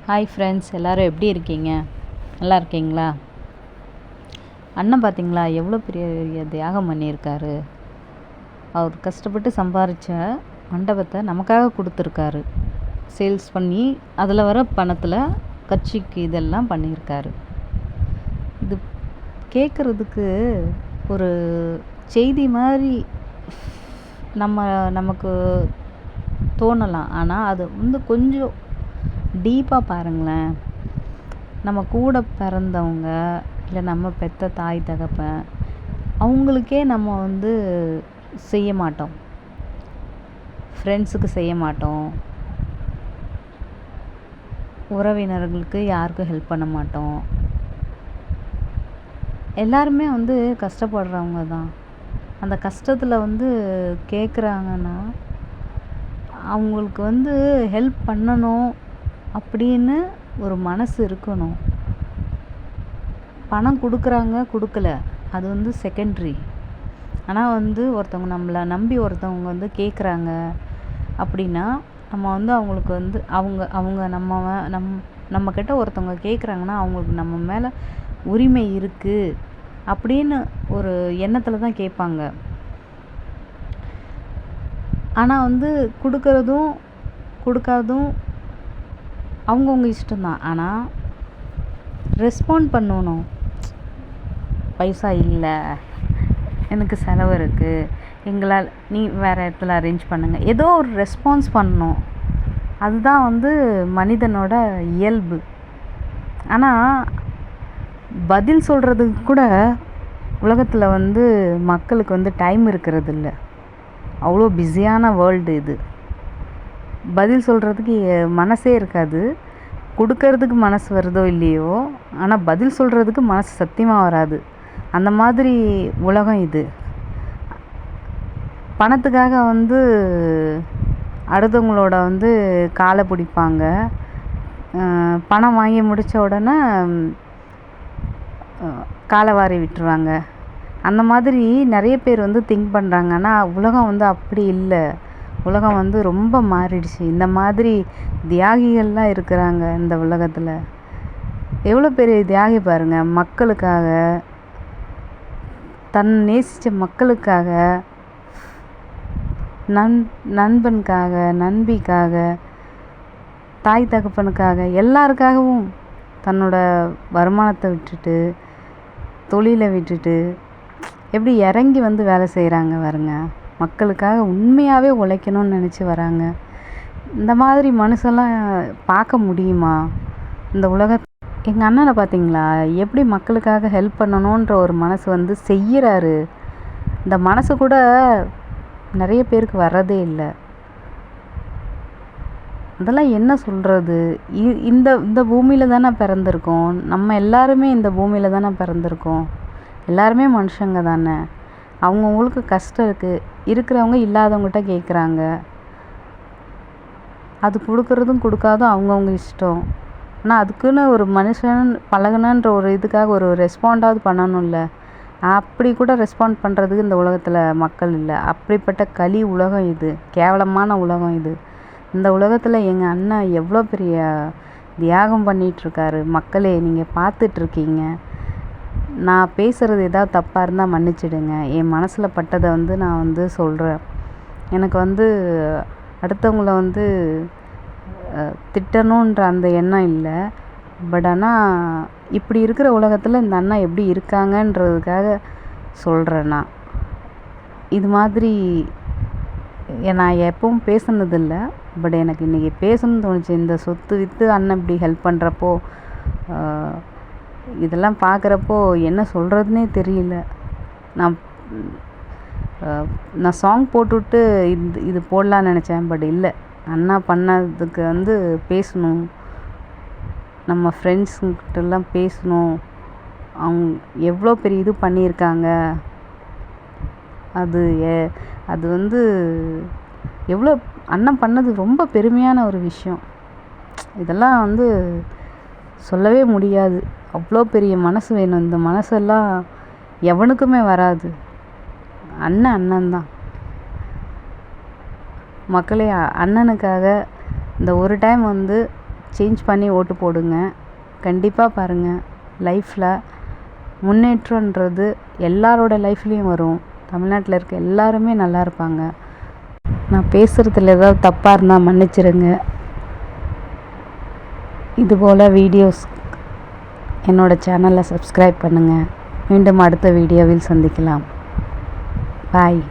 Hi friends, எல்லோரும் எப்படி இருக்கீங்க? நல்லா இருக்கீங்களா? அண்ணன் பார்த்தீங்களா எவ்வளோ பெரிய தியாகம் பண்ணியிருக்காரு. அவர் கஷ்டப்பட்டு சம்பாதிச்ச மண்டபத்தை நமக்காக கொடுத்துருக்காரு. சேல்ஸ் பண்ணி அதில் வர பணத்தில் கட்சிக்கு இதெல்லாம் பண்ணியிருக்காரு. இது கேட்குறதுக்கு ஒரு செய்தி மாதிரி நமக்கு தோணலாம். ஆனால் அது கொஞ்சம் டீப்பாக பாருங்களேன். நம்ம கூட பிறந்தவங்க, இல்லை நம்ம பெற்ற தாய் தகப்பன், அவங்களுக்கே நம்ம செய்ய மாட்டோம். ஃப்ரெண்ட்ஸுக்கு செய்ய மாட்டோம். உறவினர்களுக்கு யாருக்கும் ஹெல்ப் பண்ண மாட்டோம். எல்லாருமே கஷ்டப்படுறவங்க தான். அந்த கஷ்டத்தில் கேட்குறாங்கன்னா அவங்களுக்கு ஹெல்ப் பண்ணணும் அப்படின்னு ஒரு மனசு இருக்கணும். பணம் கொடுக்குறாங்க, கொடுக்கல, அது செகண்ட்ரி. ஆனால் ஒருத்தவங்க நம்மளை நம்பி ஒருத்தவங்க கேட்குறாங்க அப்படின்னா நம்ம அவங்களுக்கு அவங்க நம்மக்கிட்ட ஒருத்தவங்க கேட்குறாங்கன்னா அவங்களுக்கு நம்ம மேலே உரிமை இருக்குது அப்படின்னு ஒரு எண்ணத்தில் தான் கேட்பாங்க. ஆனால் கொடுக்குறதும் கொடுக்காதும் அவங்கவுங்க இஷ்டம்தான். ஆனால் ரெஸ்பாண்ட் பண்ணணும். பைசா இல்லை, எனக்கு செலவு இருக்குது, எங்களால் நீ வேறு இடத்துல அரேஞ்ச் பண்ணுங்கள், ஏதோ ஒரு ரெஸ்பான்ஸ் பண்ணணும். அதுதான் மனிதனோட இயல்பு. ஆனால் பதில் சொல்கிறதுக்கு கூட உலகத்தில் மக்களுக்கு டைம் இருக்கிறது இல்லை. அவ்வளோ பிஸியான வேர்ல்டு இது. பதில் சொல்கிறதுக்கு மனசே இருக்காது. கொடுக்கறதுக்கு மனசு வருதோ இல்லையோ, ஆனால் பதில் சொல்கிறதுக்கு மனசு சத்தியமாக வராது. அந்த மாதிரி உலகம் இது. பணத்துக்காக அடுத்தவங்களோட காலை பிடிப்பாங்க. பணம் வாங்கி முடித்த உடனே காலை வாரி விட்டுருவாங்க. அந்த மாதிரி நிறைய பேர் திங்க் பண்ணுறாங்க. ஆனால் உலகம் அப்படி இல்லை. உலகம் ரொம்ப மாறிடுச்சு. இந்த மாதிரி தியாகிகள்லாம் இருக்கிறாங்க இந்த உலகத்தில். எவ்வளோ பெரிய தியாகி பாருங்கள். மக்களுக்காக, தன் நேசித்த மக்களுக்காக, நண்பனுக்காக, நண்பிக்காக, தாய் தகப்பனுக்காக, எல்லாருக்காகவும் தன்னோட வருமானத்தை விட்டுட்டு, தொழிலை விட்டுட்டு எப்படி இறங்கி வேலை செய்கிறாங்க பாருங்க. மக்களுக்காக உண்மையாகவே உழைக்கணும்னு நினச்சி வராங்க. இந்த மாதிரி மனுஷெல்லாம் பார்க்க முடியுமா இந்த எங்கள் அண்ணனை பார்த்தீங்களா எப்படி மக்களுக்காக ஹெல்ப் பண்ணணுன்ற ஒரு மனசு செய்கிறாரு. இந்த மனசு கூட நிறைய பேருக்கு வர்றதே இல்லை. அதெல்லாம் என்ன சொல்கிறது? இந்த இந்த பூமியில் தானே பிறந்திருக்கோம். நம்ம எல்லாருமே இந்த பூமியில் தானே பிறந்திருக்கோம். எல்லாருமே மனுஷங்க தானே. அவங்கவுங்களுக்கு கஷ்டம் இருக்குது. இருக்கிறவங்க இல்லாதவங்ககிட்ட கேட்குறாங்க. அது கொடுக்குறதும் கொடுக்காதும் அவங்கவுங்க இஷ்டம். ஆனால் அதுக்குன்னு ஒரு மனுஷன் பழகுனன்ற ஒரு இதுக்காக ஒரு ரெஸ்பாண்டாவது பண்ணணும்ல. அப்படி கூட ரெஸ்பாண்ட் பண்ணுறதுக்கு இந்த உலகத்தில் மக்கள் இல்லை. அப்படிப்பட்ட களி உலகம் இது. கேவலமான உலகம் இது. இந்த உலகத்தில் எங்கள் அண்ணன் எவ்வளோ பெரிய தியாகம் பண்ணிகிட்ருக்காரு. மக்களே, நீங்கள் பார்த்துட்ருக்கீங்க. நான் பேசுகிறது ஏதாவது தப்பாக இருந்தால் மன்னிச்சிடுங்க. என் மனசில் பட்டதை நான் சொல்கிறேன். எனக்கு அடுத்தவங்கள திட்டணுன்ற அந்த எண்ணம் இல்லை. பட் ஆனால் இப்படி இருக்கிற உலகத்தில் இந்த அண்ணா எப்படி இருக்காங்கன்றதுக்காக சொல்கிறேன். நான் இது மாதிரி நான் எப்பவும் பேசுனதில்லை. பட் எனக்கு இன்றைக்கி பேசணும்னு தோணுச்சு. இந்த சொத்து விற்று அண்ணன் இப்படி ஹெல்ப் பண்ணுறப்போ, இதெல்லாம் பார்க்குறப்போ என்ன சொல்கிறதுனே தெரியல. நான் சாங் போட்டுவிட்டு இது போடலான்னு நினச்சேன். பட் இல்லை, அண்ணா பண்ணதுக்கு பேசணும். நம்ம ஃப்ரெண்ட்ஸுங்கிட்டலாம் பேசணும். அவங்க எவ்வளோ பெரிய இது பண்ணியிருக்காங்க. அது எவ்வளோ அண்ணன் பண்ணது ரொம்ப பெருமையான ஒரு விஷயம். இதெல்லாம் சொல்லவே முடியாது. அவ்வளோ பெரிய மனசு வேணும். இந்த மனசெல்லாம் எவனுக்குமே வராது. அண்ணன் தான். மக்களே, அண்ணனுக்காக இந்த ஒரு டைம் சேஞ்ச் பண்ணி ஓட்டு போடுங்க. கண்டிப்பாக பாருங்கள், லைஃப்பில் முன்னேற்றன்றது எல்லாரோட லைஃப்லேயும் வரும். தமிழ்நாட்டில் இருக்க எல்லாருமே நல்லா இருப்பாங்க. நான் பேசுகிறதுல ஏதாவது தப்பாக இருந்தால் மன்னிச்சிடுங்க. இதுபோல் வீடியோஸ் என்னோடய சேனலை சப்ஸ்கிரைப் பண்ணுங்கள். மீண்டும் அடுத்த வீடியோவில் சந்திக்கலாம். பாய்.